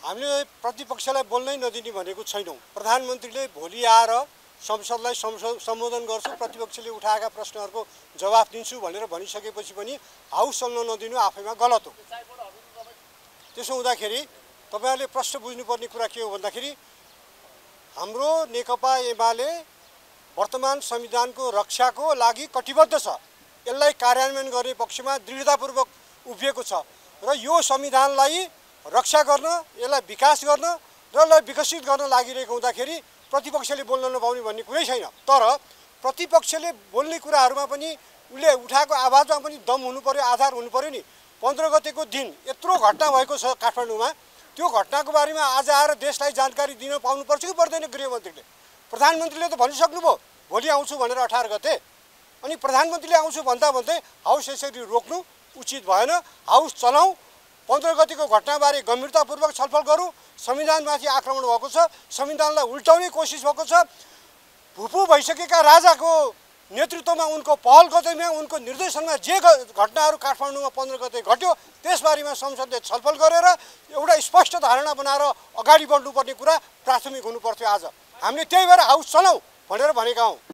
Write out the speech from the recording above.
हामीले प्रतिपक्षलाई बोल्नै नदिने भनेको छैनौँ। प्रधानमन्त्रीले भोलि आएर संसदलाई सम्बोधन गर्छु, प्रतिपक्षले उठाएका प्रश्नहरूको जवाफ दिन्छु भनेर भनिसकेपछि पनि हाउस चल्न नदिनु आफैमा गलत हो। त्यसो हुँदाखेरि तपाईहरुले प्रश्न बुझ्नुपर्ने कुरा के हो भन्दाखेरि हाम्रो नेकपा एमाले वर्तमान संविधानको रक्षाको लागि कटिबद्ध छ। यसलाई कार्यान्वयन गर्ने पक्षमा दृढतापूर्वक उभिएको छ र यो संविधानलाई रक्षा गर्न, यसलाई विकास गर्न र यसलाई विकसित गर्न लागिरहेको हुँदाखेरि प्रतिपक्षले बोल्न नपाउने भन्ने कुरै छैन। तर प्रतिपक्षले बोल्ने कुराहरुमा पनि उले उठाएको आवाजमा पनि दम हुनु पर्यो, आधार हुनु पर्यो नि। 15 गतेको दिन यत्रो घटना भएको छ काठमाडौँमा, त्यो घटनाको बारेमा आज आएर देशलाई जानकारी दिन पाउनु पर्छ कि पर्दैन गृहमन्त्रीले? प्रधानमन्त्रीले त भनिसक्नुभयो भोलि आउँछु भनेर 18 गते। अनि प्रधानमन्त्रीले आउँछु भन्दा भन्दै हाउस यसरी रोक्नु उचित भएन। हाउस चलाऊ, 15 गतेको घटनाबारे गम्भीरतापूर्वक छलफल गरौँ। संविधानमाथि आक्रमण भएको छ, संविधानलाई उल्टाउने कोसिस भएको छ। भुपु भइसकेका राजाको नेतृत्वमा उनको पहल कदमीमा उनको निर्देशनमा जे घटनाहरू काठमाडौँमा 15 गते घट्यो त्यसबारेमा संसदले छलफल गरेर एउटा स्पष्ट धारणा बनाएर अगाडि बढ्नुपर्ने कुरा प्राथमिक हुनुपर्थ्यो। आज हामीले त्यही भएर हाउस चलाऊ भनेर भनेका हौं।